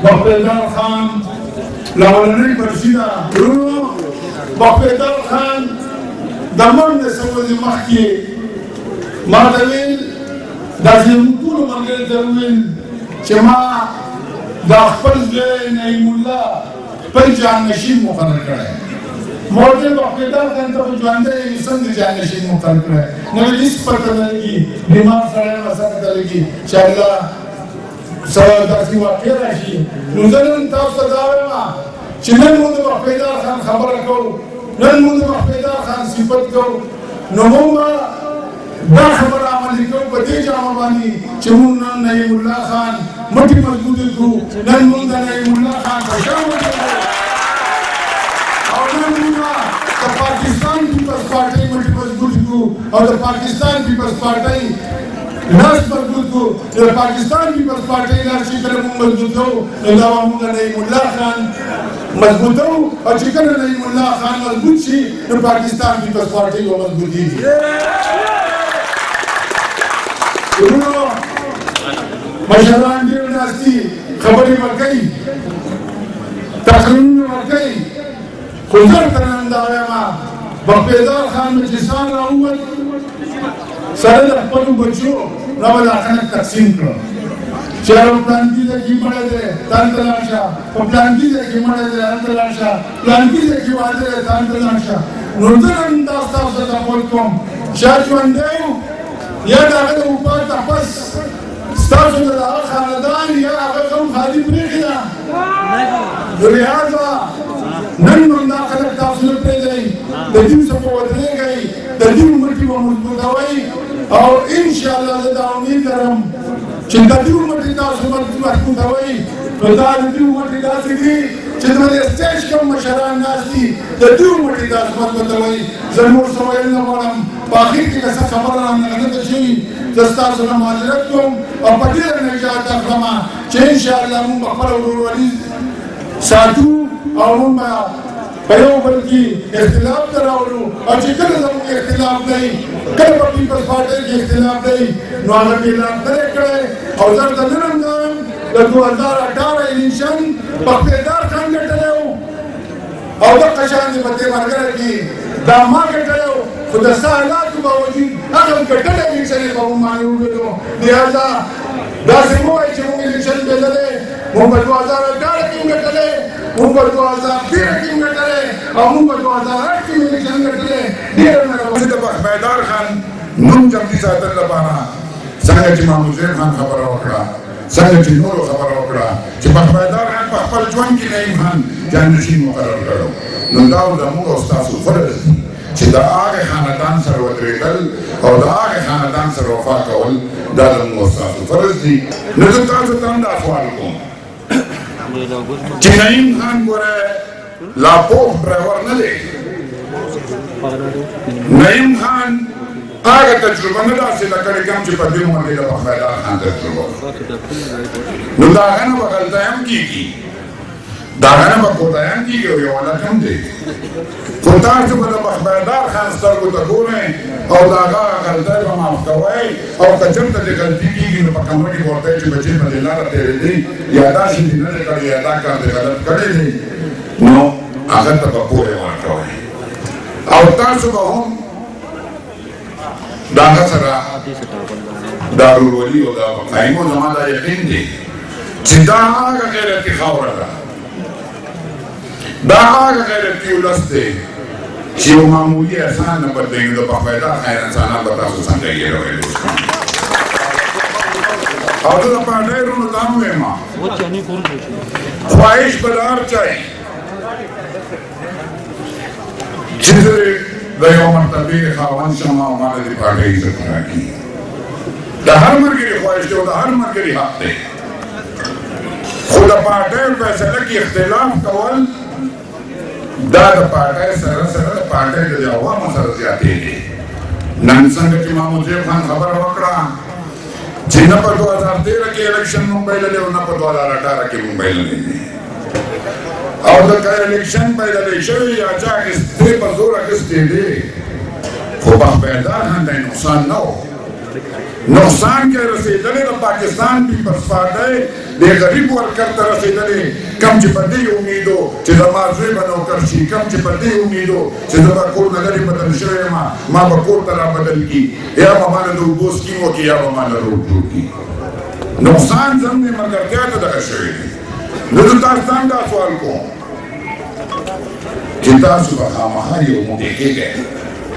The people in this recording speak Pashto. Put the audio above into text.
بخبیدار خان لولنی برشیده درونو بخبیدار خان دمان د سوزی مخی ما دویل داسې مطول مرگره دویل چې ما دا خپل زوی نعیم الله خپل جانشین مقرر کړی موجه بخبیدار خان ته په ژوندی څنګه جانشین مقرر کړی نو هیڅ پته نه لګي بیمار سړی مسله ته لګي چې الله سره داسې واقع راشي نو زه نن تاسو ته دا وایم چې نن موږ د بخبیدار خان خبره کوو نن موږ د بخبیدار خان صفت کوو نو موږ دا خبره عملي کوو په دې جامه باندې چې موږ نن نعیم الله خان مټې مضبوطې کړو نن موږ د نعیم الله خان په شان او نن موږ د پاکستان پیپلز پارټۍ مټې مضبوطې کړو او د پاکستان پیپلز پارټۍ لاس مضبوط کو د پاکستان پیپلز پارټۍ لاس چې کله موږ مضبوطو نو دا موږ نعیم الله خان مضبوطو او چې کله نعیم الله خان مضبوط شي نو پاکستان پیپلز پارټۍ به مضبوطېږي ورونو مشران ډېر ناست دي خبرې به کوي تقریرونه به کوي خو زه ورته نن دا وایم بخبیدار خان مجلسان راووت سره د خپلو بچو را به دا خلک تقسیم کړه چې په پلانکي ځای کې مړی دی ته هلته لاړ شه په پلانکي ځای کې مړی دی هلته لاړ شه پلانکي ځای کې واده دی ته هلته لاړ شه نو زه نن دا ستاسو ته تپوس کوم چا ژوندی و یا د هغه د وفات نه پس ستاسو د هغه خاندان یا هغه قوم خالي پرېښې ده نو لهذا نن نو دا خلک تاسو نه پرېږدئ د دې څخه ودرېږئ د دې مټې به مضبوطوئ او انشاءالله زه دا امید لرم چې د دې مټې تاسو مضبوطوئ نو دا د دې مټې داسې دي چې د سټیج کوم مشران ناست دي د دې مټې تاسو مضبوطوئ زه نور څه ویل نه غواړم په اخر کې که څه خبره رانغلطه شوي زه ستاسو نه معذرت کوم او په ډېره نجات اخلم چې انشاءالله موږ به خپله ورورولي ساتو او موږ به په یو بل کې اختلاف ته راوړو او چې کله زموږ اختلاف دی کله په پیپلز پارټۍ کې اختلاف دی نو هغه مې اعلان کړی او زه ورته نه رنګوم د 2018 الیکشن بخبیدار خان ګټلی و او دغه شان دې په دې ملګری کې دا ما ګټلی و خو د څه حالاتو باوجود هغه ګټلی الیکشن یې په موږ باندې وګټو لهذا داسې مه وایئ چې موږ الیکشن ګټلی موږ په 2018 کې ګټلی موږ په 2013 کې ګټلی او موږ په 2008 کې الیکشن ګټلی ډېر مهرباني د بخبیدار خان نوم ژوندي ساتلو لپاره څنګه چې محمود زیب خان خبره وکړه څنګه چې نورو خبره وکړه چې بخبیدار خان په خپل ژوند کې نعیم خان جانشین مقرر کړو نو دا زموږ او ستاسو فرض دی چې د هغې خاندان سره ودرېدل او د هغې خاندان سره وفا کول دا زموږ او ستاسو فرض دی نو زه تاسو ته هم دا سوال کوم چې نعیم خان ګوره لا پوخ ډرایور نه دی نعیم خان هغه تجربه نه داسې ده کړې کوم چې په دې عمر کې د بخبیدار خان تجربه نو د هغه نه به غلطۍ هم کېږي د هغه نه به کوتاهي هم کېږي او یو حالت هم دی خو تاسو به د بخبیدار خان سترګو ته ګورئ او د هغه غلطۍ به معاف کوئ او که چېرته دې غلطي کېږي نو په کمره کې به ورته وایئ چې بچې په دې لاره تېرېدی یا داسې دې نه دی کړی یا دا کار دې غلط کړی دی نو هغه ته به پوهې ورکوئ او تاسو به هم د هغه سره دا ورورولي او دا قایم او زما دا یقین دی چې دا هغه غیرتي خاوره ده دا هغه غیرتي ولس دی چې یو معمولي احسان نه بدلوي نو د بخبیدار خان انسانان به تاسو څنګه هېروئ او زه د پارټۍ ورونو ته هم وایم خواهش به د هر چا وي چې زه د یو مرتبې خاوند شم او ما د دې پارټۍ عزت راکړي د هر ملګري خواهش دی او د هر ملګري حق دی خو د پارټۍ فیصله کې اختلاف کول دا د پارټۍ سره د پارټۍ د عوامو سره زیاتېږي نن څنګه چې محمود زیب خان خبره وکړه چې نه په 2013 کې الیکشن موږ بایللی او نه په 2018 کې موږ بایللی دي او د که الیکشن بایللی شوي یا چا اخیستې په زور اخیستې دي خو بخبیدار خان دی نقصان نه و نقصان کې رسېدلی د پاکستان پیپلز پارټۍ د غریب ورکر ته رسېدلې، کم چې په دې امیدو چې زما زوی به نوکر شي، کم چې په دې امیدو چې زه به کور نه لرې بدل شوی یم، ما به کور ته را بدل کړي، یا به ماله د اوبو سکیم وکړي، یا به ماله روډ جوړ کړي. نقصان زموږ ملګرتیا ته دغه شوی دی. زه د تاسو ځان دا سوال کوم چې تاسو به خامخا یو موټی کېږئ